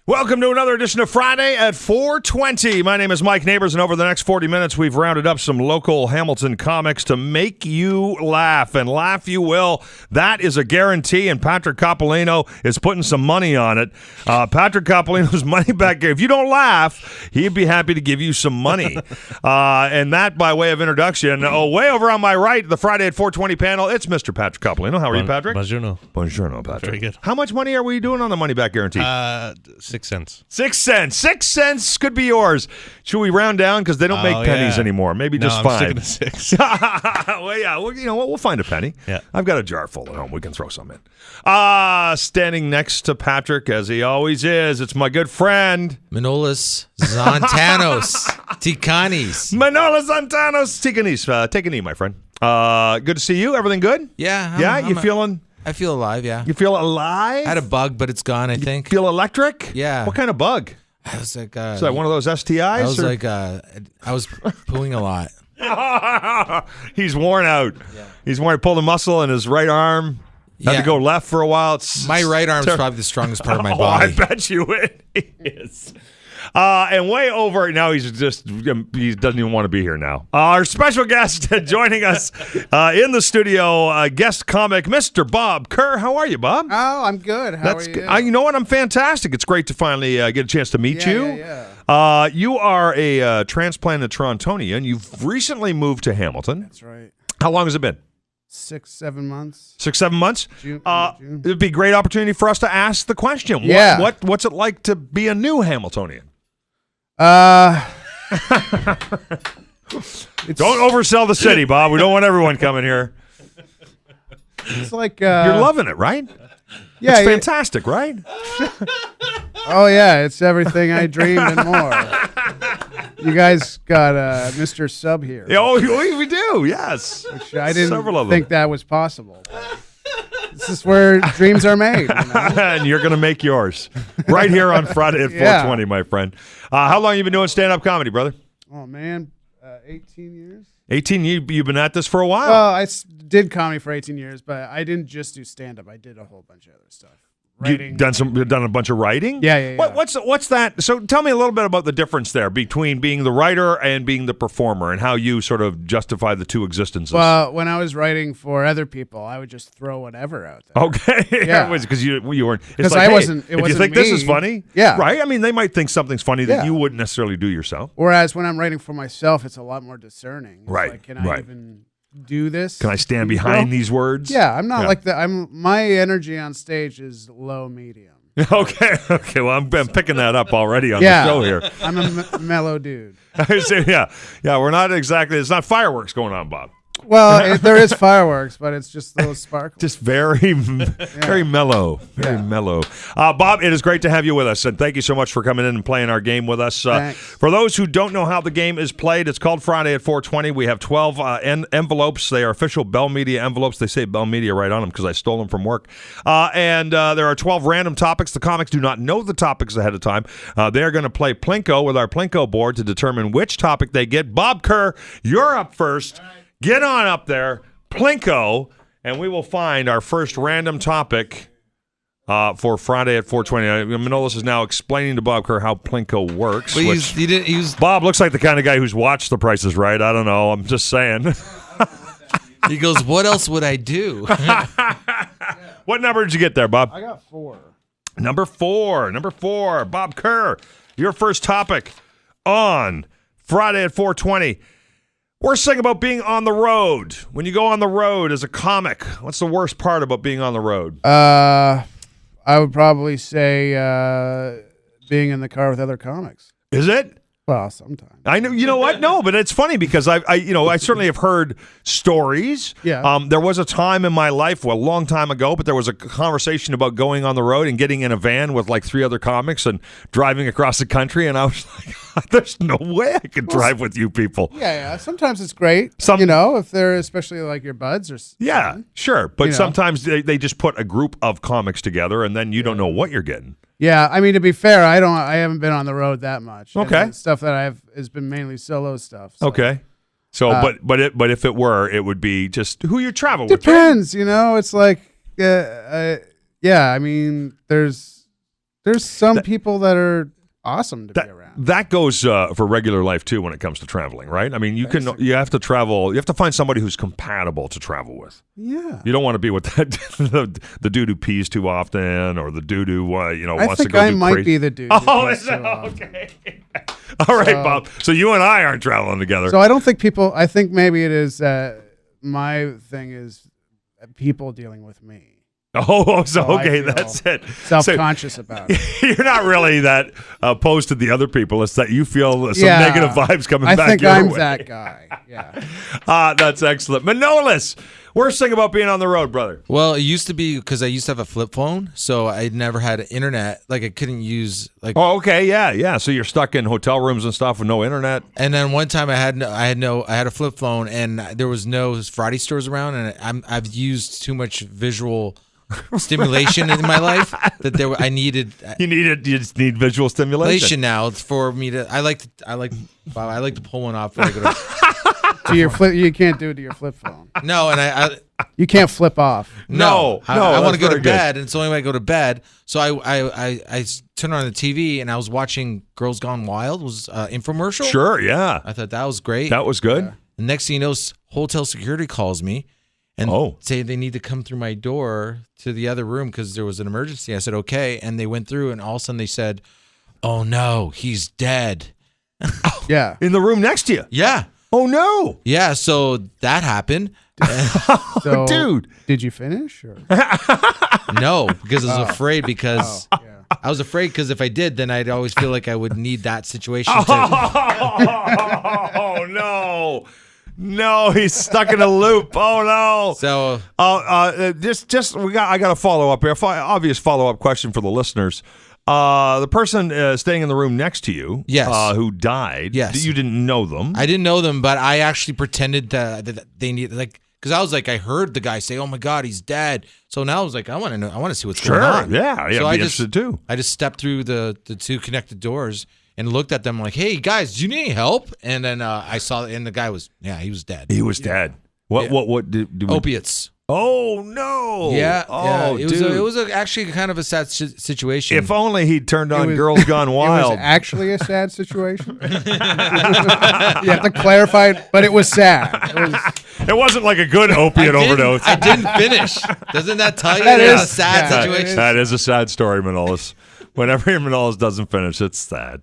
Welcome to another edition of Friday at 4:20. My name is Mike Neighbors, and over the next 40 minutes, we've rounded up some local Hamilton comics to make you laugh, and laugh you will. That is a guarantee, and Patrick Coppolino is putting some money on it. Patrick Coppolino's money back here. If you don't laugh, he'd be happy to give you some money. And that, by way of introduction, way over on my right, the Friday at 4:20 panel, it's Mr. Patrick Coppolino. How are you, Patrick? Buongiorno. Buongiorno, Patrick. Very good. How much money are we doing on the money back guarantee? 6 cents. 6 cents. 6 cents could be yours. Should we round down? Because they don't make pennies anymore. Maybe just I'm 5. sticking to 6. Well, yeah. Well, you know what? We'll find a penny. Yeah. I've got a jar full at home. We can throw some in. Standing next to Patrick, as he always is, it's my good friend. Manolis Zontanos Tikanis. Manolis Zontanos Tikanis. Take a knee, my friend. Good to see you. Everything good? Yeah. You feeling? I feel alive, yeah. You feel alive? I had a bug, but it's gone, I think. Feel electric? Yeah. What kind of bug? I was like... Is that one of those STIs? I was I was pooing a lot. He's worn out. Yeah. He's worn. Pulled a muscle in his right arm. Had to go left for a while. My right arm's probably the strongest part of my body. I bet you it is. And way over now, he doesn't even want to be here now. Our special guest joining us in the studio, guest comic, Mr. Bob Kerr. How are you, Bob? Oh, I'm good. How are you? You know what? I'm fantastic. It's great to finally get a chance to meet you. Yeah. You are a transplanted Torontonian. You've recently moved to Hamilton. That's right. How long has it been? 6-7 months. 6-7 months? June. It'd be a great opportunity for us to ask the question. Yeah. What's it like to be a new Hamiltonian? Don't oversell the city, Bob. We don't want everyone coming here. It's like You're loving it, right? Yeah, it's fantastic, right? Oh yeah, it's everything I dreamed and more. You guys got Mr. Sub here. Oh, we do. Yes. Which I didn't Several of them. think that was possible. This is where dreams are made. You know? And you're going to make yours right here on Friday at 4:20, my friend. How long have you been doing stand-up comedy, brother? Oh, man. 18 years. 18? You've been at this for a while. Well, I did comedy for 18 years, but I didn't just do stand-up. I did a whole bunch of other stuff. Writing. You've done a bunch of writing? Yeah. What's that? So tell me a little bit about the difference there between being the writer and being the performer, and how you sort of justify the two existences. Well, when I was writing for other people, I would just throw whatever out there. Okay. Yeah. Because you weren't. Because like, I wasn't. If you think this is funny, yeah, right. I mean, they might think something's funny that you wouldn't necessarily do yourself. Whereas when I'm writing for myself, it's a lot more discerning. It's right. Like, can I even do this? Can I stand behind these words? Yeah, I'm not like that. My energy on stage is low medium. Okay. Well, I'm picking that up already on the show here. I'm a mellow dude. Yeah. We're not exactly. It's not fireworks going on, Bob. Well, there is fireworks, but it's just those sparkles. Just very mellow. Very mellow. Bob, it is great to have you with us, and thank you so much for coming in and playing our game with us. For those who don't know how the game is played, it's called Friday at 4:20. We have 12 envelopes. They are official Bell Media envelopes. They say Bell Media right on them because I stole them from work. And there are 12 random topics. The comics do not know the topics ahead of time. They're going to play Plinko with our Plinko board to determine which topic they get. Bob Kerr, you're up first. Get on up there, Plinko, and we will find our first random topic for Friday at 4:20. Manolis is now explaining to Bob Kerr how Plinko works. Bob looks like the kind of guy who's watched The Price is Right. I don't know. I'm just saying. He goes, what else would I do? What number did you get there, Bob? I got 4. Number 4. Bob Kerr, your first topic on Friday at 4:20. Worst thing about being on the road. When you go on the road as a comic, what's the worst part about being on the road? I would probably say being in the car with other comics. Is it? Well, sometimes. I know. You know what? No, but it's funny because I certainly have heard stories. Yeah. There was a time in my life, well, a long time ago, but there was a conversation about going on the road and getting in a van with like 3 other comics and driving across the country, and I was like, "There's no way I could drive with you people." Yeah. Sometimes it's great. If they're especially like your buds or something. Yeah, sure. But sometimes they just put a group of comics together, and then you don't know what you're getting. Yeah, I mean, to be fair, I haven't been on the road that much. Okay. And the stuff that has been mainly solo stuff. So. Okay. So, but if it were, it would be just who you travel with. Depends, It's like, I mean, there's There's some people that are awesome to be around. That goes for regular life too when it comes to traveling, right? I mean, you have to travel. You have to find somebody who's compatible to travel with. Yeah. You don't want to be with that the dude who pees too often, or the dude who wants to go I think do I might crazy. be the dude. Oh, is that okay? All right, Bob. So you and I aren't traveling together. So I don't think people. I think maybe it is. My thing is people dealing with me. Oh, so I okay, feel that's it. Self-conscious about it. You're not really that opposed to the other people. It's that you feel some negative vibes coming back. I think your I'm way. that guy. Yeah. That's excellent. Manolis, worst thing about being on the road, brother. Well, it used to be because I used to have a flip phone, so I never had internet. Like I couldn't use like. Oh, okay, yeah. So you're stuck in hotel rooms and stuff with no internet. And then one time I had a flip phone, and there was no Friday stores around, and I've used too much visual stimulation in my life that I needed. You just need visual stimulation now for me to. I like to pull one off when I go to. To your flip, you can't do it to your flip phone. No, and you can't flip off. No, I want to go to good. bed, and it's the only way I go to bed. So I turned on the TV, and I was watching Girls Gone Wild. It was infomercial. Sure, yeah. I thought that was great. That was good. Yeah. The next thing you know, hotel security calls me and say they need to come through my door to the other room because there was an emergency. I said, okay. And they went through, and all of a sudden they said, oh, no, he's dead. Yeah. In the room next to you. Yeah. Oh, no. Yeah, so that happened. So, dude. Did you finish? Or? No, because I was afraid because... Yeah. I was afraid because if I did, then I'd always feel like I would need that situation to... Oh, no. No, he's stuck in a loop. Oh, no. So... I got a follow-up here. Obvious follow-up question for the listeners. The person staying in the room next to you, yes, who died, yes, you didn't know them. I didn't know them, but I actually pretended that they need because I was like, I heard the guy say, "Oh my God, he's dead." So now I was like, I want to know, I want to see what's going on. Yeah, so I'd be interested too. I just stepped through the two connected doors and looked at them like, "Hey guys, do you need any help?" And then I saw, and the guy was, he was dead. He was dead. What did opiates? Oh no! Yeah. Oh, yeah. It was actually kind of a sad situation. If only he'd turned on Girls Gone Wild. It was actually a sad situation. You have to clarify it, but it was sad. It wasn't like a good opiate overdose. I didn't finish. Doesn't that tell you That it's is a sad situation? That is a sad story, Manolis. Whenever Manolis doesn't finish, it's sad.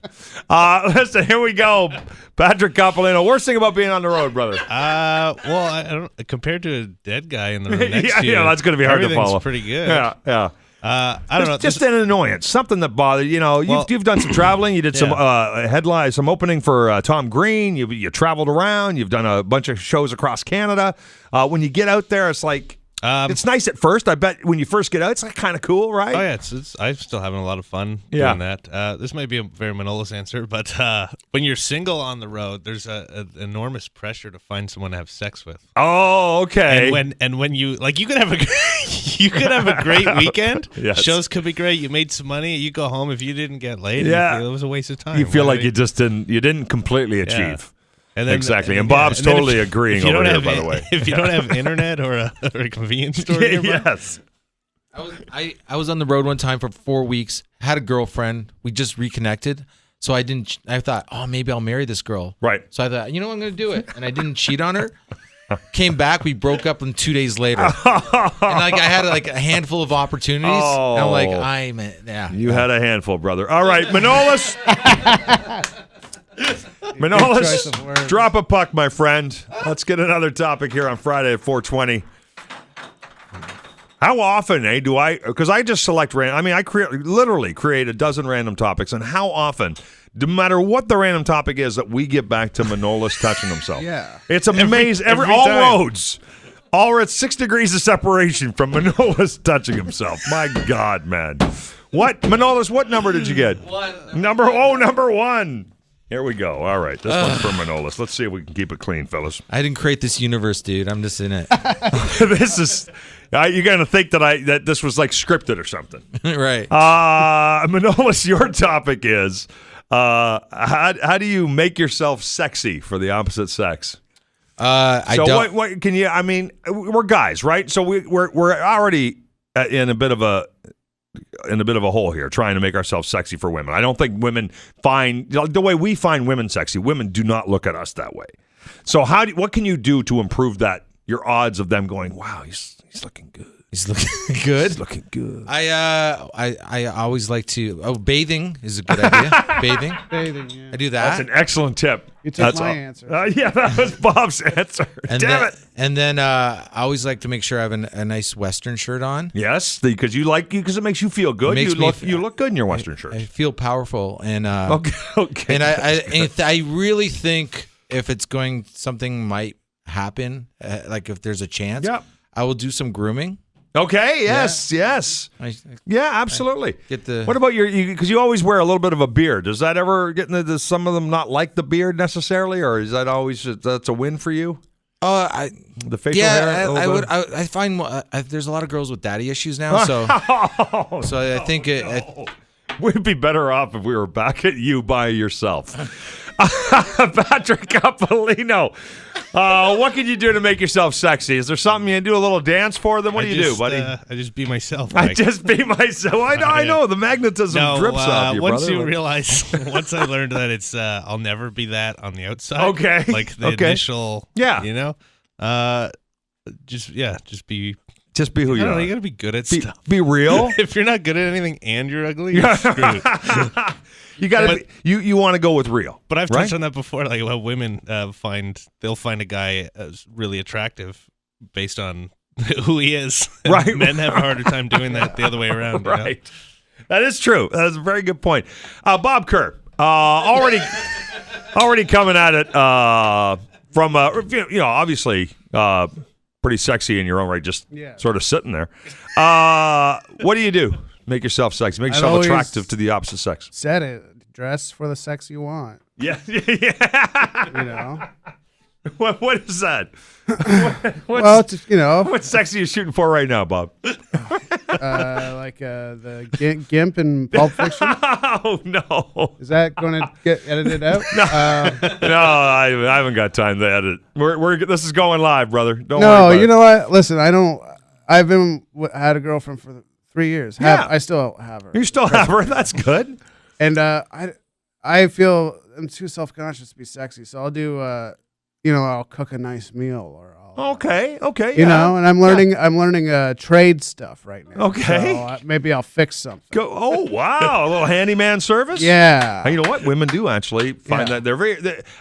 Listen, here we go. Patrick Coppolino. Worst thing about being on the road, brother? Well, I don't. Compared to a dead guy in the room next to you, that's going to be hard to follow. Everything's pretty good. Yeah. I don't know. Just an annoyance, something that bothered you. You've done some traveling. You did some headlines, some opening for Tom Green. You traveled around. You've done a bunch of shows across Canada. When you get out there, it's like. It's nice at first. I bet when you first get out, it's like kind of cool, right? Oh yeah, I'm still having a lot of fun doing that. This might be a very Manolis answer, but when you're single on the road, there's an enormous pressure to find someone to have sex with. Oh, okay. And when you you could have a great weekend. Yes. Shows could be great. You made some money. You go home if you didn't get laid. Yeah. You feel it was a waste of time. You feel like you didn't completely achieve. And then, exactly, and Bob's totally agreeing over here, by the way. If you don't have internet or a convenience store nearby. Yes. I was on the road one time for 4 weeks, had a girlfriend. We just reconnected. So I thought, oh, maybe I'll marry this girl. Right. So I thought, I'm going to do it. And I didn't cheat on her. Came back, we broke up 2 days later. And I had a handful of opportunities. Oh. And I'm like, You had a handful, brother. All right, Manolis. Manolis, drop a puck, my friend. Let's get another topic here on Friday at 4:20. How often, do I? Because I just select random. I mean, I literally create a dozen random topics, and how often, no matter what the random topic is, that we get back to Manolis touching himself. Yeah, it's amazing. Every all time. roads. All are at 6 degrees of separation from Manolis touching himself. My God, man. What, Manolis? What number did you get? Number one. Here we go. All right. This one's for Manolis. Let's see if we can keep it clean, fellas. I didn't create this universe, dude. I'm just in it. This is... you're going to think that this was like scripted or something. Right. Manolis, your topic is how do you make yourself sexy for the opposite sex? I don't... What can you... I mean, we're guys, right? So we're already in a bit of a in a bit of a hole here, trying to make ourselves sexy for women. I don't think women find the way we find women sexy. Women do not look at us that way. So what can you do to improve that? Your odds of them going, wow, he's looking good. He's looking good. He's looking good. I always like to. Oh, bathing is a good idea. Bathing. Yeah. I do that. That's an excellent tip. You took my answer. Yeah, that was Bob's answer. Damn it. And then I always like to make sure I have a nice Western shirt on. Yes, because it makes you feel good. You look good in your Western shirt. I feel powerful, and okay. And I really think if it's going, something might happen. Like if there's a chance, I will do some grooming. Okay. Yes. Yeah. Absolutely. What about because you always wear a little bit of a beard? Does that ever get into some of them not like the beard necessarily, or is that always that's a win for you? The facial hair. I find there's a lot of girls with daddy issues now, so I think we'd be better off if we were back at you by yourself. Patrick Capolino, what can you do to make yourself sexy? Is there something you do a little dance for them? What do you do, buddy? I just be myself. I just be myself. I know the magnetism drips off you, once brother. You realize, once I learned that it's, I'll never be that on the outside. Okay, like the initial, you know, just be. Just be who you are. You gotta be good at stuff. Be real. If you're not good at anything and you're ugly, you're screwed. You gotta. You want to go with real. But I've touched on that before. Like what women they'll find a guy really attractive based on who he is. Right. Men have a harder time doing that the other way around. Right. You know? That is true. That is a very good point. Bob Kerr, already coming at it from obviously. Pretty sexy in your own right, just sort of sitting there. What do you do? Make yourself sexy. Make yourself attractive to the opposite sex. Said it. Dress for the sex you want. Yeah. You know? What is that? What sex are you shooting for right now, Bob? Like the Gimp in Pulp Fiction. Oh, no. Is that going to get edited out? No, I haven't got time to edit. This is going live, brother. Don't worry about you know what? Listen, I've had a girlfriend for 3 years. I still have her. You still have her? That's good. And I feel I'm too self-conscious to be sexy, so I'll do I'll cook a nice meal or Okay. You know, and I'm learning trade stuff right now. Okay. So maybe I'll fix something. Oh wow, a little handyman service. Yeah. You know what? Women do actually find that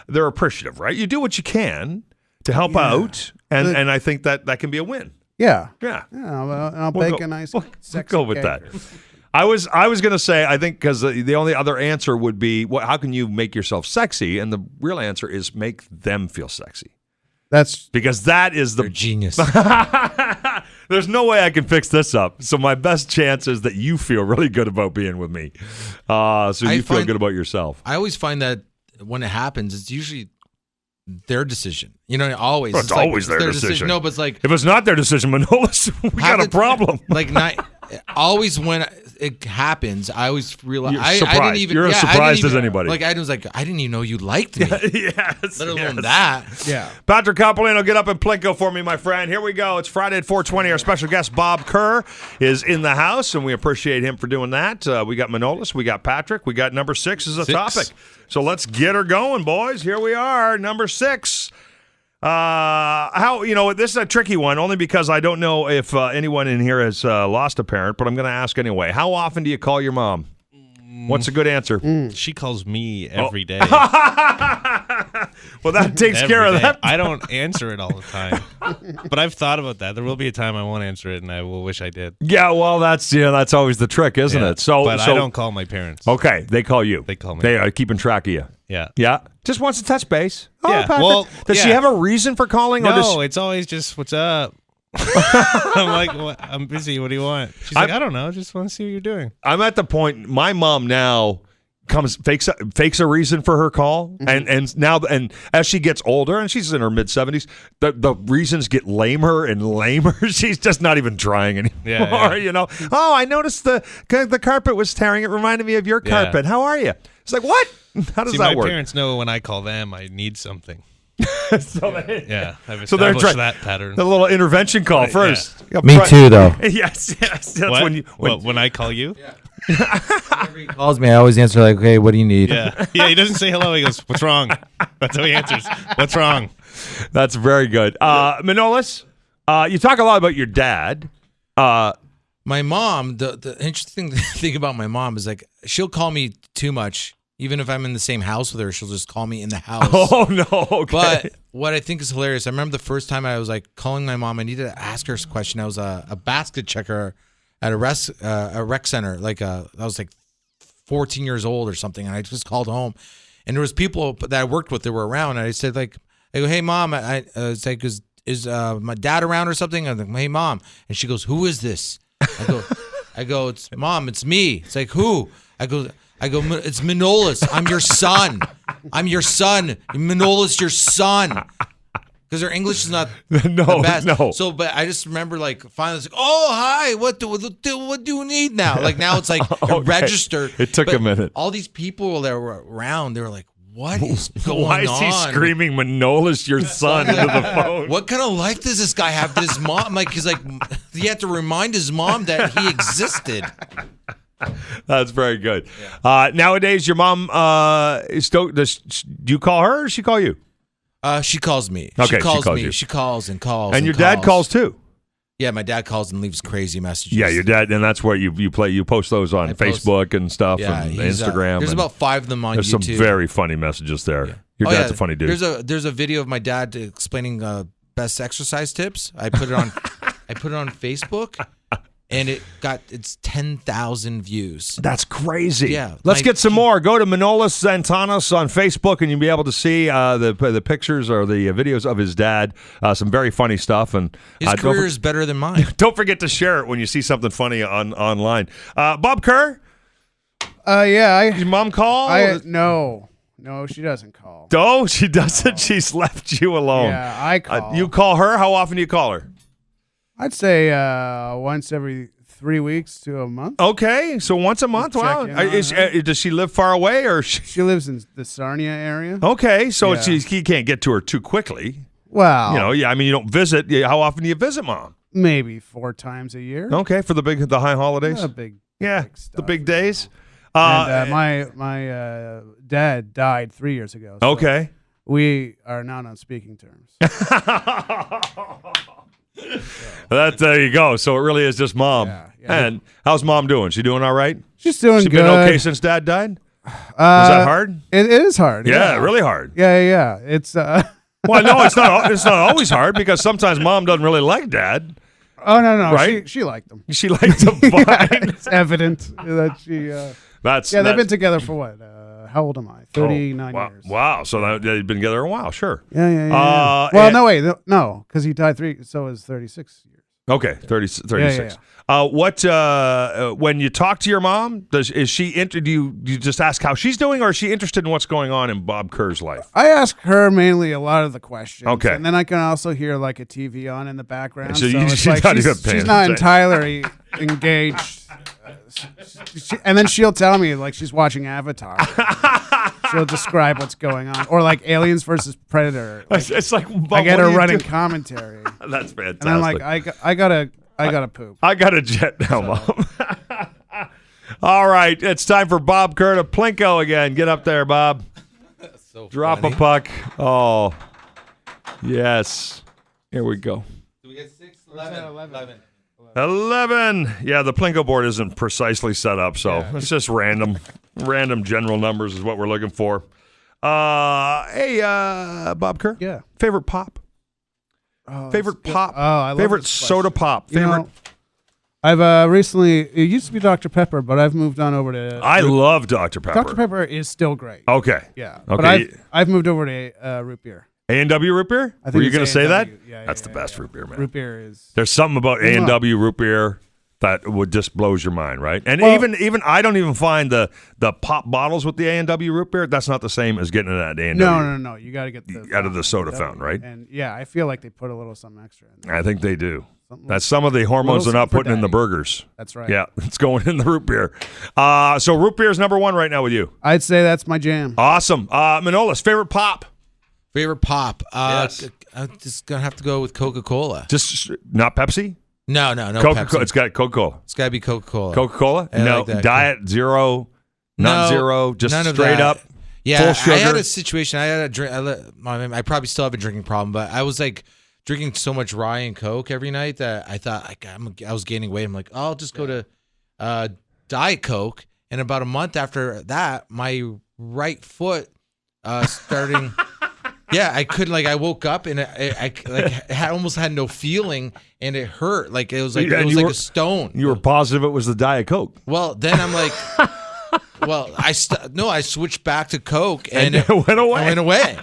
they're appreciative, right? You do what you can to help out, and I think that can be a win. Yeah. Yeah. I'll bake a nice sexy go with cake. that. I was going to say, I think, because the only other answer would be, how can you make yourself sexy? And the real answer is make them feel sexy. That's because that is They're genius. There's no way I can fix this up. So my best chance is that you feel really good about being with me. So you feel good about yourself. I always find that when it happens, it's usually their decision. You know, always. Well, it's always their decision. No, but it's like if it's not their decision, Manolis, we got a problem. Always when it happens, I always realize I didn't even. You're as surprised as anybody. Like I was like, I didn't even know you liked me. Yes, let alone that. Yeah. Patrick Capolino, get up and Plinko for me, my friend. Here we go. It's Friday at 4:20. Our special guest Bob Kerr is in the house, and we appreciate him for doing that. We got Manolis, we got Patrick, we got number 6 as a topic. So let's get her going, boys. Here we are, number 6. This is a tricky one only because I don't know if anyone in here has lost a parent, but I'm going to ask anyway. How often do you call your mom? What's a good answer? She calls me every day. Well, that takes care of that. I don't answer it all the time, but I've thought about that. There will be a time I won't answer it, and I will wish I did. Yeah, well, that's always the trick, isn't it? But I don't call my parents. Okay, they call you. They call me. They are keeping track of you. Yeah. Yeah. Just wants to touch base. Yeah. Patrick. Well, does she have a reason for calling? No, it's always just, what's up? I'm like, I'm busy. What do you want? She's like, I don't know. Just want to see what you're doing. I'm at the point, my mom now fakes a reason for her call, and as she gets older, and she's in her mid-70s, the reasons get lamer and lamer. She's just not even trying anymore. Yeah. You know, I noticed the carpet was tearing. It reminded me of your carpet. How are you? It's like, what? How does that work? My parents know when I call them, I need something. I've established that pattern. The little intervention call first. Yeah. Me too, though. yes. That's when I call you. Yeah. Whenever he calls me, I always answer like, "Okay, what do you need?" Yeah. He doesn't say hello. He goes, "What's wrong?" That's how he answers. What's wrong? That's very good. Manolis, you talk a lot about your dad. My mom. The interesting thing about my mom is like she'll call me too much. Even if I'm in the same house with her, she'll just call me in the house. Oh, no. Okay. But what I think is hilarious, I remember the first time I was like calling my mom, I needed to ask her a question. I was a basket checker at a rec center. I was like 14 years old or something. And I just called home. And there was people that I worked with that were around. And I said, I go, "Hey, Mom." It's like, is my dad around or something? I'm like, "Hey, Mom." And she goes, "Who is this?" I go, "It's Mom. It's me." It's like, "Who?" I go, "It's Manolis. I'm your son. I'm your son. Manolis, your son." Because her English is not the best. No. So, but I just remember finally it's like, "Oh, hi. What do you need now?" Like now it's like registered. It took a minute. All these people that were around, they were like, "What is going on?" Why is he screaming Manolis, your son, into the phone? What kind of life does this guy have? Did his mom he had to remind his mom that he existed. That's very good. Yeah. Nowadays, your mom is still. Do you call her or does she call you? She calls me. Okay, she calls me. you. She calls and calls. And your dad calls too. Yeah, my dad calls and leaves crazy messages. Yeah, your dad, and that's what you play. You post those on Facebook and stuff, and Instagram. There's about 5 of them on there's YouTube. There's some very funny messages there. Yeah. Your dad's a funny dude. There's a video of my dad explaining best exercise tips. I put it on Facebook. And it's 10,000 views. That's crazy. Yeah. Let's get some more. Go to Manolis Zantanos on Facebook, and you'll be able to see the pictures or the videos of his dad. Some very funny stuff. And his career is better than mine. Don't forget to share it when you see something funny online. Bob Kerr? Yeah. Your mom call? No, she doesn't call. No, she doesn't. No. She's left you alone. Yeah, I call. You call her? How often do you call her? I'd say once every 3 weeks to a month. Okay, so once a month. Wow. Does she live far away, or she lives in the Sarnia area? Okay, so he can't get to her too quickly. Well, I mean, you don't visit. How often do you visit Mom? Maybe 4 times a year. Okay, for the high holidays. Big stuff, the big days. And my dad died 3 years ago. So okay, we are not on speaking terms. There you go. So it really is just Mom. Yeah. And how's Mom doing? She doing all right? She's doing good. Been okay since Dad died? Was that hard? It is hard. Yeah, really hard. Yeah. It's well, no, it's not. It's not always hard because sometimes Mom doesn't really like Dad. Oh no, right? She liked him. She liked him fine. It's evident that she. They've been together for what? How old am I? 39 years. Wow. So they've been together a while. Sure. Yeah. Well, no, wait. No, because he died 3. So is 36 years. Okay, 36. Yeah. When you talk to your mom, is she do you just ask how she's doing, or is she interested in what's going on in Bob Kerr's life? I ask her mainly a lot of the questions. Okay. And then I can also hear like a TV on in the background. So she's not entirely engaged. And then she'll tell me like she's watching Avatar. She'll describe what's going on, or like Aliens versus Predator. It's like I get her running commentary. That's fantastic. And I'm like, I gotta poop. I got a jet now, Mom. All right, it's time for Bob Kerr to Plinko again. Get up there, Bob. So Drop funny. a puck. Oh, yes. Here we go. Do we get 6? 11. 11. Yeah, the Plinko board isn't precisely set up, so it's just random general numbers is what we're looking for. Hey, Bob Kerr. Yeah. Favorite pop? Favorite pop? Oh, I love favorite this soda pop? Favorite? I've recently. It used to be Dr. Pepper, but I've moved on over to. I love Dr. Pepper. Dr. Pepper is still great. Okay. Yeah. Okay. But I've moved over to root beer. A&W root beer? I think Were you going to say that? Yeah, That's the best root beer, man. Root beer is. There's something about A&W root beer that would just blows your mind, right? And even I don't even find the pop bottles with the A&W root beer. That's not the same as getting it at A&W. No. You got to get the out of the soda fountain, right? And yeah, I feel like they put a little something extra in there. I think they do. That's some of the hormones they're not putting in the burgers. That's right. Yeah, it's going in the root beer. So root beer is number 1 right now with you. I'd say that's my jam. Awesome. Manolis, favorite pop? Favorite pop? Yes. I'm just gonna have to go with Coca-Cola. Just not Pepsi? No Coca-Cola. Pepsi. It's got Coca-Cola. It's gotta be Coca-Cola. Coca-Cola? I No. like that. Diet, zero, not zero, just none of straight that. up. Yeah, full sugar. I had a situation. I had a drink. I probably still have a drinking problem, but I was like drinking so much rye and Coke every night that I thought I was gaining weight. I'm like, oh, I'll just go to Diet Coke. And about a month after that, my right foot starting. Yeah, I couldn't. Like, I woke up and I almost had no feeling, and it hurt. Like it was like a stone. You were positive it was the Diet Coke. Well, then I'm like, well, I switched back to Coke, and it went away. It went away.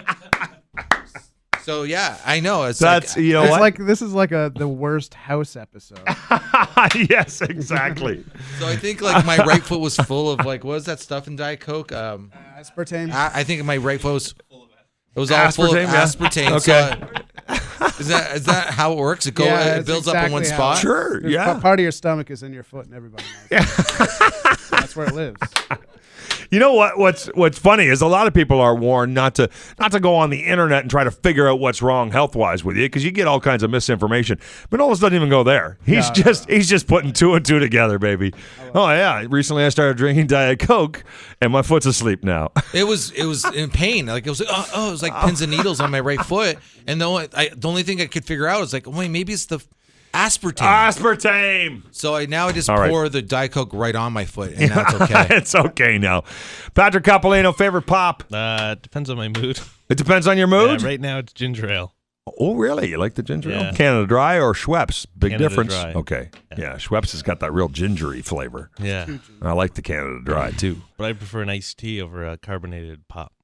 So yeah, I know. It's like this is like the worst house episode. Yes, exactly. So I think like my right foot was full of like, what was that stuff in Diet Coke? Aspartame. I think my right foot was. It was all full of aspartame. Okay. So, is that how it works? It builds up in one spot. Sure. Yeah. Part of your stomach is in your foot, and everybody knows. That's where it lives. You know what? What's funny is a lot of people are warned not to go on the internet and try to figure out what's wrong health wise with you because you get all kinds of misinformation. Manolis doesn't even go there. He's just putting two and two together, baby. Oh yeah. Recently I started drinking Diet Coke and my foot's asleep now. It was in pain. Like it was it was like pins and needles on my right foot. And the only thing I could figure out was like, wait, maybe it's the aspartame. So I just pour the Diet Coke right on my foot, and now it's okay. It's okay now. Patrick Capolino, favorite pop? Depends on my mood. It depends on your mood? Yeah, right now it's ginger ale. Oh, really? You like the ginger ale? Yeah. Canada Dry or Schweppes? Big Canada difference. Dry. Okay. Yeah, Schweppes has got that real gingery flavor. Yeah. I like the Canada Dry, too. But I prefer an iced tea over a carbonated pop.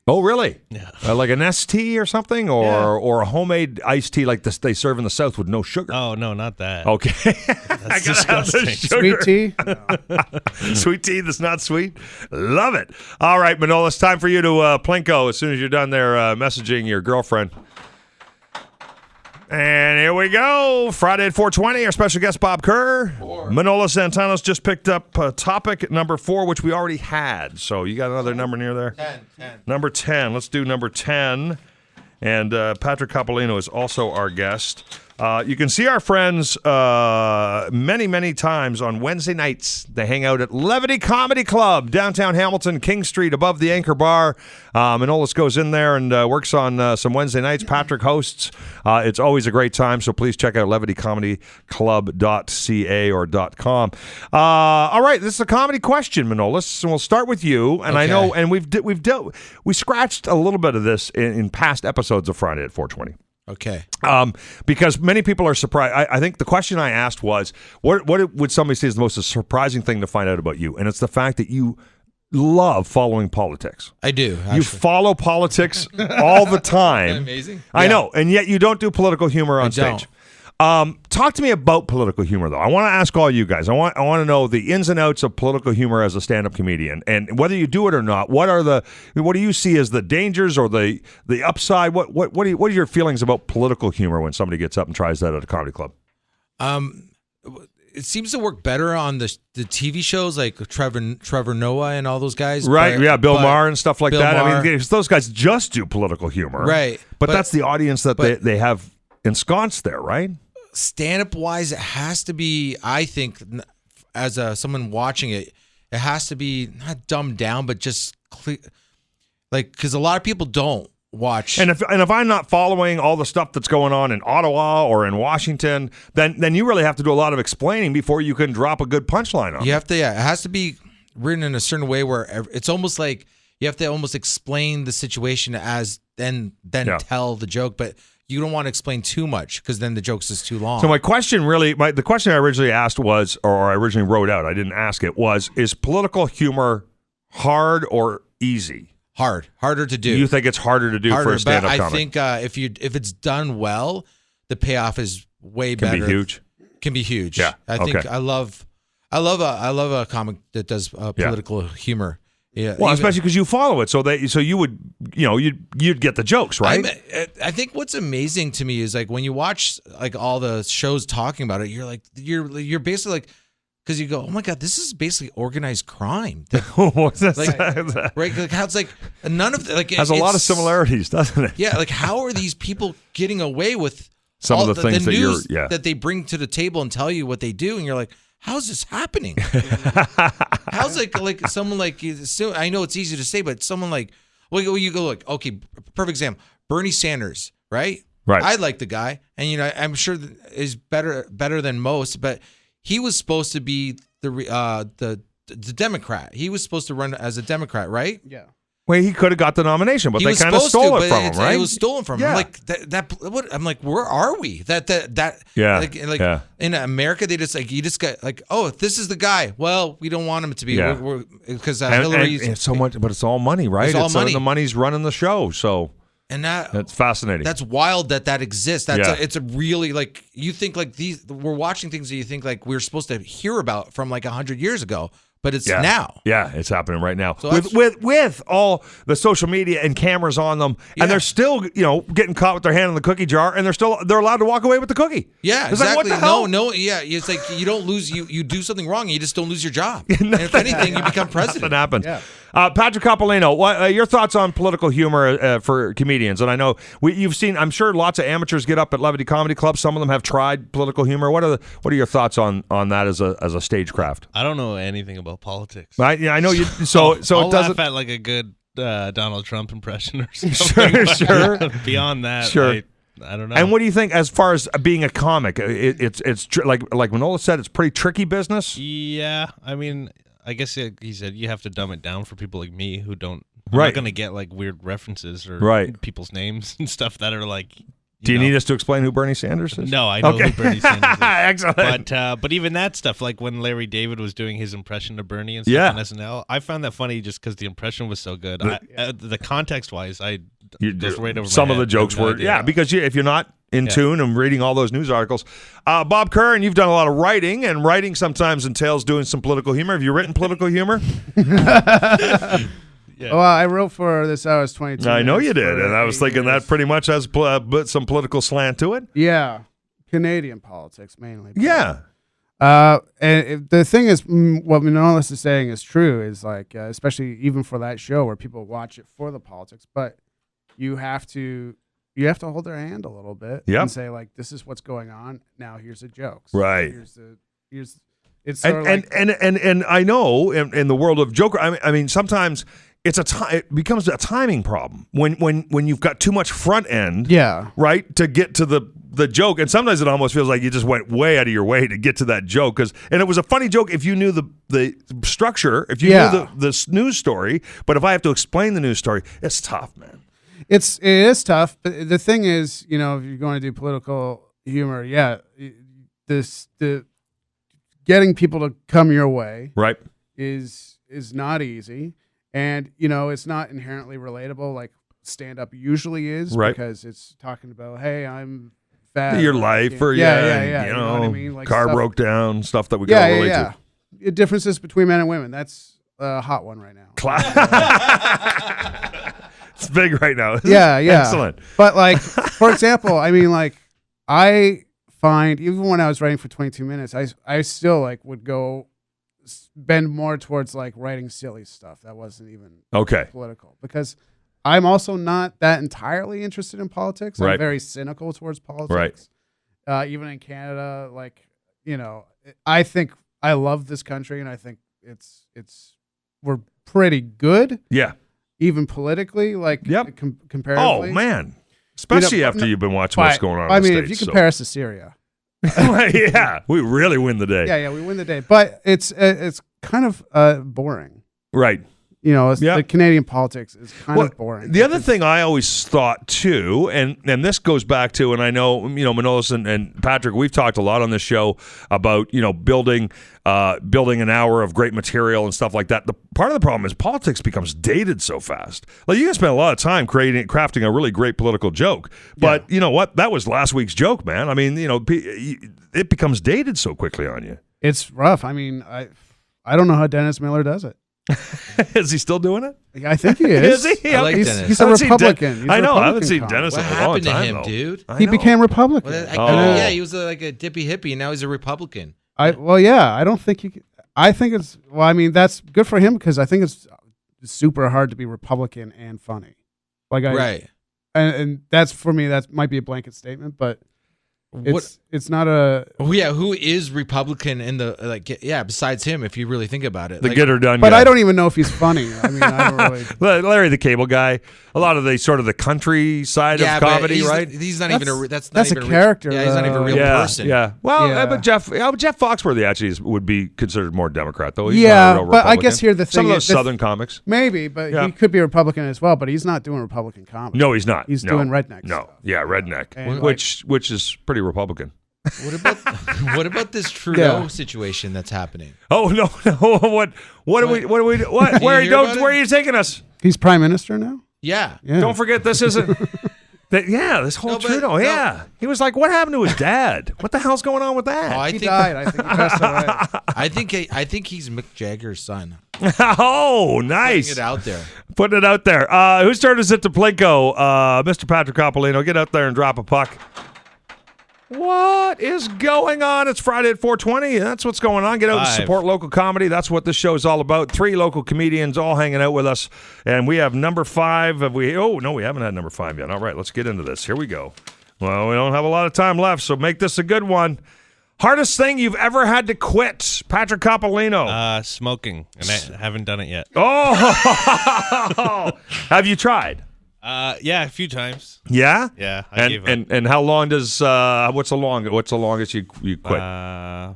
Oh, really? Yeah. Like an ST or something? Or a homemade iced tea like this they serve in the South with no sugar? Oh, no, not that. Okay. That's disgusting. Sweet tea? Sweet tea that's not sweet? Love it. All right, Manolo, it's time for you to plinko as soon as you're done there messaging your girlfriend. And here we go. Friday at 4:20, our special guest, Bob Kerr. Manolo Santanos just picked up topic number 4, which we already had. So you got another number near there? 10. Number 10. Let's do number 10. And Patrick Capolino is also our guest. You can see our friends many, many times on Wednesday nights. They hang out at Levity Comedy Club, downtown Hamilton, King Street, above the Anchor Bar. Manolis goes in there and works on some Wednesday nights. Patrick hosts. It's always a great time, so please check out levitycomedyclub.ca or .com. All right, this is a comedy question, Manolis, and we'll start with you. And I know, and we scratched a little bit of this in past episodes of Friday at 4:20. Okay. Because many people are surprised. I think the question I asked was, what would somebody say is the most surprising thing to find out about you? And it's the fact that you love following politics. I do. Actually. You follow politics all the time. Isn't that amazing? I know, and yet you don't do political humor on stage. Talk to me about political humor, though. I want to ask all you guys. I want to know the ins and outs of political humor as a stand-up comedian, and whether you do it or not. What do you see as the dangers or the upside? What are your feelings about political humor when somebody gets up and tries that at a comedy club? It seems to work better on the TV shows like Trevor Noah and all those guys. Right, Bill Maher and stuff like Bill that. Maher. I mean, those guys just do political humor. Right. But that's the audience that they have ensconced there, right? Stand-up wise, it has to be, I think, as someone watching it, it has to be not dumbed down, but just because a lot of people don't watch. And if I'm not following all the stuff that's going on in Ottawa or in Washington, then you really have to do a lot of explaining before you can drop a good punchline on it. You have to, it has to be written in a certain way where it's almost like you have to almost explain the situation as then tell the joke, but you don't want to explain too much because then the joke's is too long. So my question the question I originally asked was, or I originally wrote out, I didn't ask it, is political humor hard or easy? Harder to do. You think it's harder to do for a stand-up comic? I think if it's done well, the payoff is way better. Can be huge. Yeah. I think I love a comic that does political humor. Yeah, well, especially because you follow it, so you would, you'd get the jokes, right? I think what's amazing to me is like when you watch like all the shows talking about it, you're basically like, because you go, oh my God, this is basically organized crime. What's that? Right? Like how it's like none of like has a lot of similarities, doesn't it? Yeah, like how are these people getting away with some of the things that news you're that they bring to the table and tell you what they do, and you're like, how's this happening? How's like someone like I know it's easy to say, but someone like you go like, okay, perfect example, Bernie Sanders, right? Right. I like the guy, and I'm sure is better than most, but he was supposed to be the Democrat. He was supposed to run as a Democrat, right? Yeah. Well, he could have got the nomination, but they kind of stole it from him, right? It was stolen from him. Like what? I'm like, where are we? Yeah. Like in America, they just like you just got like, oh, if this is the guy. Well, we don't want him to be because Hillary's and so much, but it's all money, right? It's all money. The money's running the show, so. And that's fascinating. That's wild that exists. It's a really like you think like we're watching things that you think like we're supposed to hear about from like 100 years ago, but it's now. Yeah, it's happening right now. So with all the social media and cameras on them, and they're still getting caught with their hand in the cookie jar, and they're allowed to walk away with the cookie. Yeah, it's exactly. Like, what the hell? No, yeah. It's like you don't lose you do something wrong, and you just don't lose your job. And if anything, you become president. Nothing happens. Yeah. Patrick Coppolino, your thoughts on political humor for comedians? And I know you've seen, I'm sure lots of amateurs get up at Levity Comedy Club. Some of them have tried political humor. What are your thoughts on that as a stagecraft? I don't know anything about politics. I know you. So I'll it doesn't laugh at like a good Donald Trump impression or something. Sure. Beyond that, sure. I don't know. And what do you think as far as being a comic? It's like Manola said, it's pretty tricky business. Yeah, I mean, I guess he said you have to dumb it down for people like me who don't. I'm not going to get like weird references or people's names and stuff that are like. Do you need us to explain who Bernie Sanders is? No, I know who Bernie Sanders is. Excellent. But even that stuff, like when Larry David was doing his impression of Bernie and stuff on SNL, I found that funny just because the impression was so good. The context-wise, goes right over some my of the head. jokes were because if you're not in tune and reading all those news articles, Bob Kerr, and you've done a lot of writing, and writing sometimes entails doing some political humor. Have you written political humor? Yeah. Well, I wrote for This Hour's 22 I know you did, and I was thinking that pretty much has some political slant to it. Yeah. Canadian politics, mainly. Yeah. And the thing is, what Manolis is saying is true, is like, especially even for that show where people watch it for the politics, but you have to hold their hand a little bit and say, like, this is what's going on. Now here's the jokes. Right. It's sort of and I know in the world of Joker, I mean sometimes it becomes a timing problem when you've got too much front end, right, to get to the joke, and sometimes it almost feels like you just went way out of your way to get to that joke, and it was a funny joke if you knew the structure, if you knew the news story, but if I have to explain the news story, it's tough, man. It is tough, but the thing is, if you're going to do political humor, the getting people to come your way, right, is not easy. And, it's not inherently relatable like stand-up usually is, because it's talking about, hey, I'm fat. Your life, or you know what I mean? Like car stuff, broke down, stuff that we can relate to. The differences between men and women, that's a hot one right now. It's big right now. Yeah. Excellent. But, like, for example, I mean, like, I find, even when I was writing for 22 minutes, I still, like, would go bend more towards like writing silly stuff that wasn't even political, because I'm also not that entirely interested in politics. I'm very cynical towards politics. Even in Canada, like, I think I love this country, and I think we're pretty good. Yeah. Even politically, like comparatively. Oh man, especially after you've been watching what's going on. I mean, if you compare us to Syria. We really win the day. Yeah, we win the day. But it's kind of boring. Right. The Canadian politics is kind of boring. The other thing I always thought too, and this goes back to, and I know, Manolis and Patrick, we've talked a lot on this show about, building an hour of great material and stuff like that. The part of the problem is politics becomes dated so fast. Like, you can spend a lot of time crafting a really great political joke, but you know what? That was last week's joke, man. I mean, it becomes dated so quickly on you. It's rough. I mean, I don't know how Dennis Miller does it. Is he still doing it? I think he is. Is he? I like Dennis. He's a Republican. I know. I haven't seen Dennis in a long time. What happened to him, dude? He became Republican. Yeah, he was like a dippy hippie, and now he's a Republican. I don't think you. I think it's. Well, I mean, that's good for him because I think it's super hard to be Republican and funny. Right. And that's for me. That might be a blanket statement, but it's not a. Oh yeah, who is Republican in the besides him, if you really think about it, the get her done. But guy. I don't even know if he's funny. I mean, I don't really. Larry the Cable Guy. A lot of the sort of the country side of comedy, right? He's not even. That's a character. Yeah, he's not even a real person. Yeah. Well, but Jeff Foxworthy actually would be considered more Democrat, though. He's yeah, not a real but Republican. I guess here the thing. Some of those Southern comics, maybe, but he could be a Republican as well. But he's not doing Republican comedy. No, he's not. He's doing redneck. No, stuff. yeah, redneck, And which is pretty Republican. What about this Trudeau situation that's happening? Oh no! What are we? Where are you taking us? He's prime minister now. Yeah. Don't forget this isn't. This whole Trudeau. Yeah, he was like, what happened to his dad? What the hell's going on with that? He died. I think he passed away. I think he's Mick Jagger's son. Oh, nice! Putting it out there. Whose turn is it to play go? Mr. Patrick Coppolino, get out there and drop a puck. What is going on? It's Friday at 4:20. That's what's going on. Get out and support local comedy. That's what this show is all about. 3 local comedians all hanging out with us. And we have number 5. Oh, no, we haven't had number 5 yet. All right, let's get into this. Here we go. Well, we don't have a lot of time left, so make this a good one. Hardest thing you've ever had to quit, Patrick Coppolino. Smoking, and I haven't done it yet. Oh, have you tried? Yeah, a few times. Yeah? Yeah, I gave up. And how long does what's the longest you quit?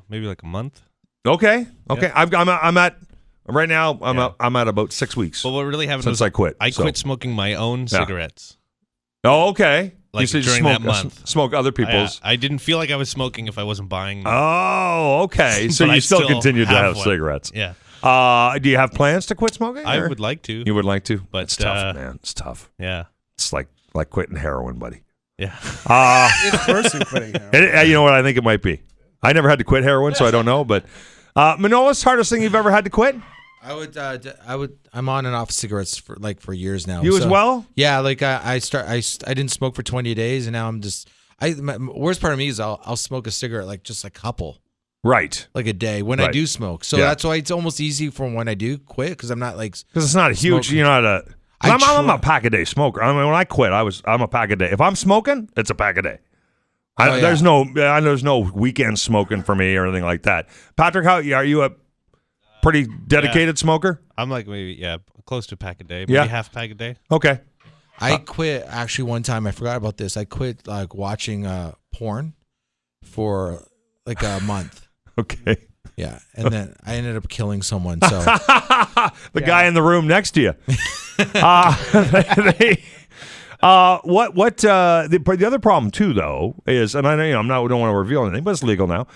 Maybe like a month. Okay. Yeah. I'm at right now. I'm at about 6 weeks. But what really happened since I quit. I quit smoking my own cigarettes. Oh, okay. Like you said during smoke, that month, smoke other people's. I didn't feel like I was smoking if I wasn't buying them. Oh, okay. So you still continued to have cigarettes. Yeah. Do you have plans to quit smoking? I would like to. You would like to, but it's tough, man. It's tough. Yeah. It's like quitting heroin, buddy. Yeah. It's worse than quitting heroin. You know what? I think it might be. I never had to quit heroin, so I don't know. But Manolis, hardest thing you've ever had to quit? I'm on and off cigarettes for years now. You as well? Yeah, like I didn't smoke for 20 days, and now I'm just. Worst part of me is I'll smoke a cigarette like a couple. Right. Like a day when I do smoke. So that's why it's almost easy for when I do quit because I'm not like. Because it's not a huge. Smoking. You're not a. I'm a pack a day smoker. I mean, when I quit, I'm a pack a day. If I'm smoking, it's a pack a day. There's no weekend smoking for me or anything like that. Patrick, are you a pretty dedicated smoker? I'm like maybe close to a pack a day, maybe half a pack a day. Okay. I quit actually one time. I forgot about this. I quit like watching porn for like a month. Okay. Yeah, and then I ended up killing someone. So the guy in the room next to you. The other problem too, though, is, and I know don't want to reveal anything, but it's legal now.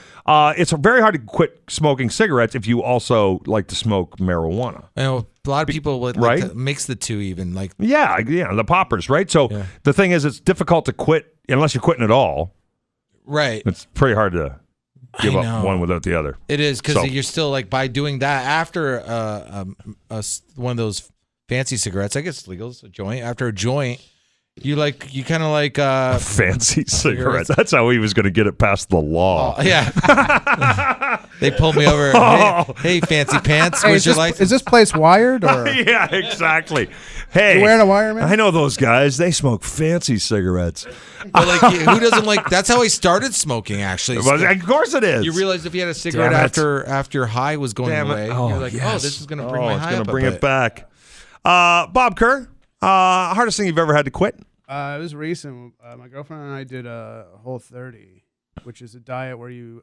It's very hard to quit smoking cigarettes if you also like to smoke marijuana. I know a lot of people would like to mix the two, even like the poppers, right? So the thing is, it's difficult to quit unless you're quitting at all. Right. It's pretty hard to give up one without the other. It is because you're still like by doing that after one of those fancy cigarettes. I guess it's legal. It's a joint. After a joint, you kind of like fancy cigarettes. That's how he was going to get it past the law. Yeah. They pulled me over. Hey, fancy pants. Where's your license? Is this place wired? Or? Yeah, exactly. Hey, you wearing a wire, man? I know those guys. They smoke fancy cigarettes. But like, who doesn't like? That's how I started smoking. Actually, well, of course it is. You realize if you had a cigarette after high was going away, you're like, this is going to bring my high up. It's going to bring it back. Bob Kerr, hardest thing you've ever had to quit? It was recent. My girlfriend and I did a Whole30, which is a diet where you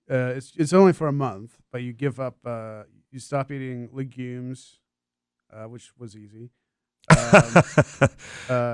it's only for a month, but you give up. You stop eating legumes, which was easy.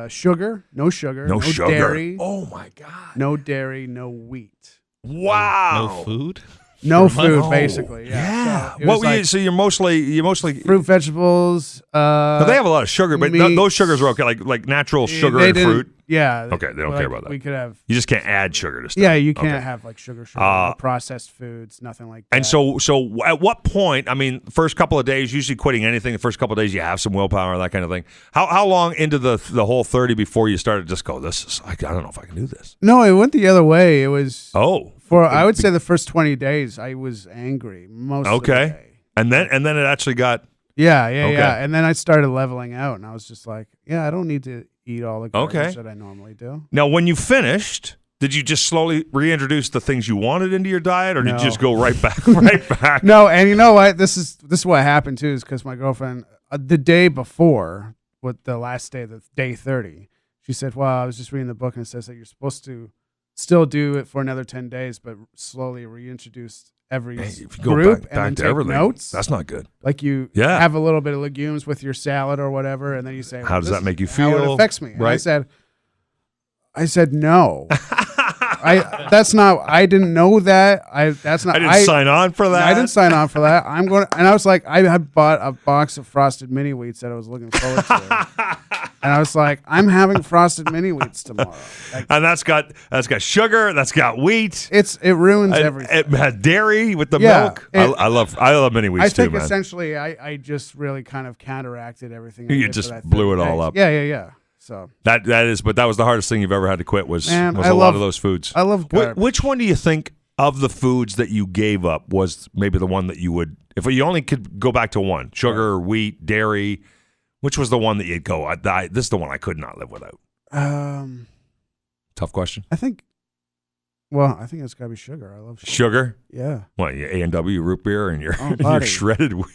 Sugar, no dairy. Oh my God. No dairy, no wheat. Wow. No food. No food, basically. Yeah. So you're mostly fruit, vegetables. They have a lot of sugar, but those sugars are okay, like natural sugar and fruit. Yeah. Okay, they don't care about that. We could have. You just can't add sugar to stuff. Yeah, you can't have like sugar, no processed foods, nothing like that. And so at what point? I mean, first couple of days, usually quitting anything. The first couple of days, you have some willpower, that kind of thing. How long into the whole 30 before you started just go? I don't know if I can do this. No, it went the other way. It was I would say the first 20 days, I was angry most of the day. And then it actually got. Yeah. And then I started leveling out, and I was just like, I don't need to eat all the garbage that I normally do. Now, when you finished, did you just slowly reintroduce the things you wanted into your diet, or did you just go right back? No, and you know what? This is what happened too, is because my girlfriend, the day before, the last day, the day 30, she said, well, I was just reading the book, and it says that you're supposed to still do it for another 10 days, but slowly reintroduce every group and then take notes. That's not good. Like you have a little bit of legumes with your salad or whatever, and then you say, how does that make you feel? How it affects me. Right. And I said no. I didn't know that. I didn't sign on for that. I didn't sign on for that. And I was like, I had bought a box of Frosted Mini Wheats that I was looking forward to. And I was like, I'm having Frosted Mini Wheats tomorrow. And that's got sugar. That's got wheat. It ruins everything. It has dairy with the milk. I love Mini Wheats too, man. I think essentially I just really kind of counteracted everything. You just blew it all up. Yeah. So that was the hardest thing you've ever had to quit was a lot of those foods. I love garbage. Which one do you think of the foods that you gave up was maybe the one that you would, if you only could go back to one, sugar, wheat, dairy, which was the one that you'd go, this is the one I could not live without? Tough question. I think it's got to be sugar. I love sugar. Sugar? Yeah. What, your A&W root beer and your shredded wheat?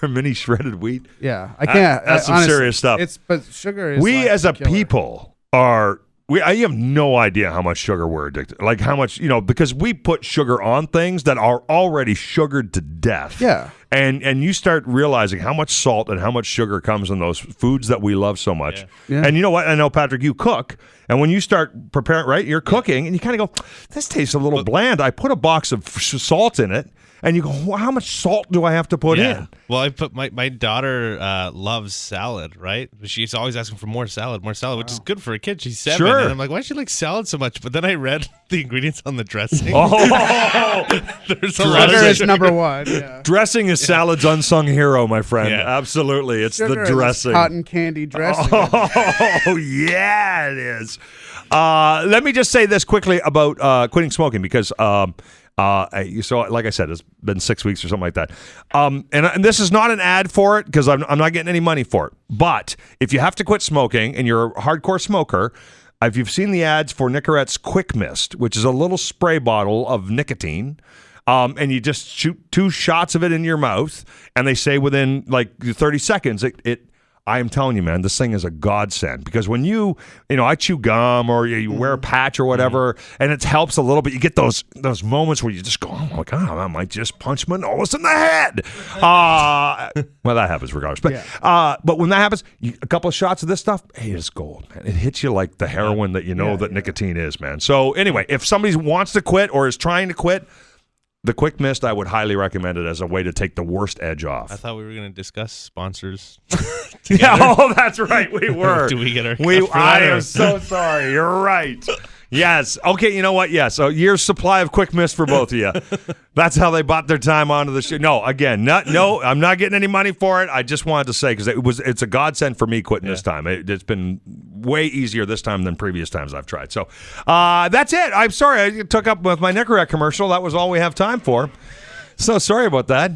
Mini shredded wheat? Yeah. I can't. That's some honestly, serious stuff. But sugar is we like as a people are... I have no idea how much sugar we're addicted. Like how much, because we put sugar on things that are already sugared to death. Yeah. And you start realizing how much salt and how much sugar comes in those foods that we love so much. Yeah. And you know what? I know, Patrick, you cook. And when you start preparing, right, you're cooking and you kind of go, this tastes a little bland. I put a box of salt in it. And you go, well, how much salt do I have to put in? Well, I put my daughter loves salad, right? She's always asking for more salad, which is good for a kid. She's 7. Sure. And I'm like, why does she like salad so much? But then I read the ingredients on the dressing. There's a lot of sugar is number one. Yeah. Dressing is salad's unsung hero, my friend. Yeah. Absolutely. It's sugar the dressing. Cotton candy dressing. Oh, yeah, it is. Let me just say this quickly about quitting smoking because so like I said, it's been 6 weeks or something like that. And this is not an ad for it because I'm not getting any money for it. But if you have to quit smoking and you're a hardcore smoker, if you've seen the ads for Nicorette's Quick Mist, which is a little spray bottle of nicotine, and you just shoot 2 shots of it in your mouth, and they say within like 30 seconds, I am telling you, man, this thing is a godsend because when I chew gum or you wear a patch or whatever, and it helps a little bit. You get those moments where you just go, oh my God, I might just punch Manolis in the head. Well, that happens regardless. But when that happens, a couple of shots of this stuff, hey, it's gold, man. It hits you like the heroin that nicotine is, man. So anyway, if somebody wants to quit or is trying to quit, the Quick Mist, I would highly recommend it as a way to take the worst edge off. I thought we were going to discuss sponsors. That's right. We were. Do we get our I am so sorry. You're right. Yes. Okay, you know what? Yes. A year's supply of Quick Mist for both of you. That's how they bought their time onto the show. No, again, I'm not getting any money for it. I just wanted to say because it's a godsend for me quitting this time. It's been way easier this time than previous times I've tried. So that's it. I'm sorry I took up with my Nicorette commercial. That was all we have time for. So sorry about that.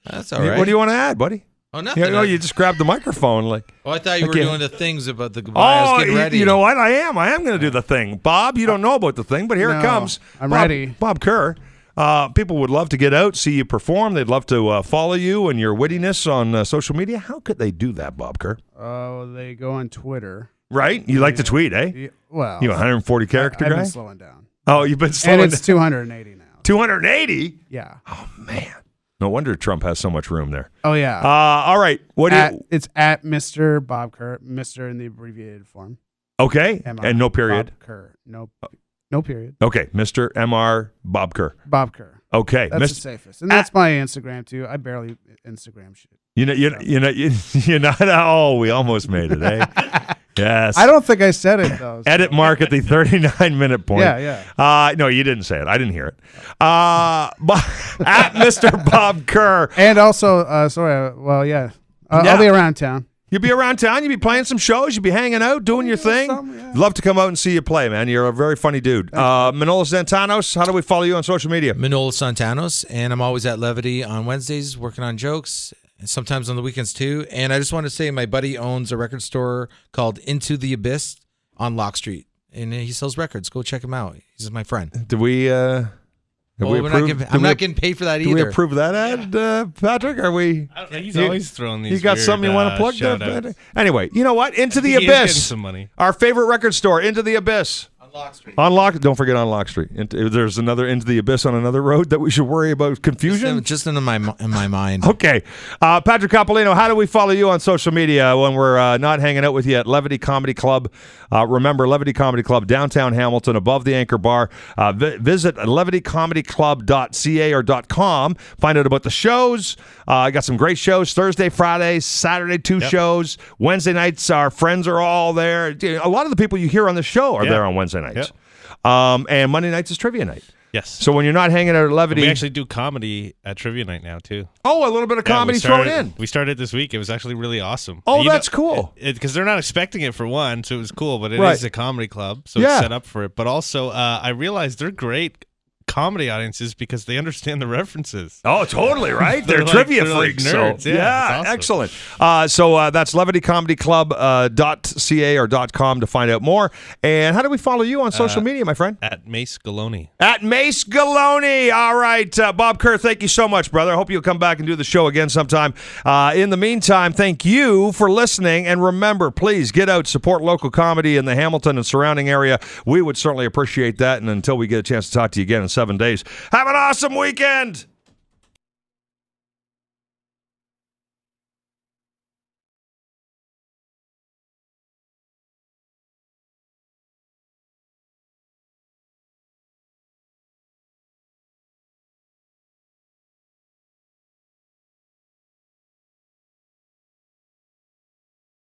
That's all right. What do you want to add, buddy? Oh, nothing. You just grabbed the microphone like. Oh, I thought you were doing the things about the goodbye. I was getting ready. You know what? I am going to do the thing. Bob, you don't know about the thing, but here it comes. I'm ready. Bob Kerr. People would love to get out, see you perform. They'd love to follow you and your wittiness on social media. How could they do that, Bob Kerr? Oh, they go on Twitter. Right? You like to tweet, eh? Yeah, well, you 140 character guy? I've been slowing down. Oh, you've been slowing down. And it's 280 now. 280? Yeah. Oh, man. No wonder Trump has so much room there. Oh, yeah. All right. It's at Mr. Bob Kerr, Mr. in the abbreviated form. Okay. And no period. Bob Kerr. No period. Okay. Mr. MR Bob Kerr. Bob Kerr. Okay. That's the safest. And that's my Instagram, too. I barely Instagram shit. You're not. Oh, we almost made it, eh? Yes. I don't think I said it, though. Edit mark at the 39-minute point. Yeah. No, you didn't say it. I didn't hear it. At Mr. Bob Kerr. And also, I'll be around town. You'll be around town. You'll be playing some shows. You'll be hanging out, doing your thing. Love to come out and see you play, man. You're a very funny dude. Manolo Santanos, how do we follow you on social media? Manolo Santanos, and I'm always at Levity on Wednesdays working on jokes, and sometimes on the weekends too. And I just want to say my buddy owns a record store called Into the Abyss on Lock Street, and he sells records. Go check him out. He's my friend. Do we... I'm not getting paid for that either. Do we approve that ad, Patrick? Are we? He's always throwing these. You got weird, something you want to plug there, Patrick? Anyway, you know what? Into the Abyss. Abyss. Some money. Our favorite record store, Into the Abyss. On Lock. Don't forget on Lock Street. There's another Into the Abyss on another road that we should worry about confusion. Just in my mind. Okay, Patrick Coppolino, how do we follow you on social media when we're not hanging out with you at Levity Comedy Club? Remember, Levity Comedy Club, downtown Hamilton, above the Anchor Bar. Visit levitycomedyclub.ca or .com. Find out about the shows. I got some great shows Thursday, Friday, Saturday, two shows. Wednesday nights, our friends are all there. A lot of the people you hear on the show are there on Wednesday nights. And Monday nights is trivia night. Yes. So when you're not hanging out at Levity... We actually do comedy at trivia night now, too. Oh, a little bit of comedy thrown in. We started this week. It was actually really awesome. Oh, that's cool. Because they're not expecting it for one, so it was cool. But it is a comedy club, so it's set up for it. But also, I realized they're great comedy audiences because they understand the references. Oh, totally, right? They're trivia freaks. Like nerds. So, awesome. Excellent. So that's levitycomedyclub.ca or .com to find out more. And how do we follow you on social media, my friend? At Mace Galone. At Mace Galone. All right. Bob Kerr, thank you so much, brother. I hope you'll come back and do the show again sometime. In the meantime, thank you for listening. And remember, please get out, support local comedy in the Hamilton and surrounding area. We would certainly appreciate that. And until we get a chance to talk to you again in 7 days, have an awesome weekend.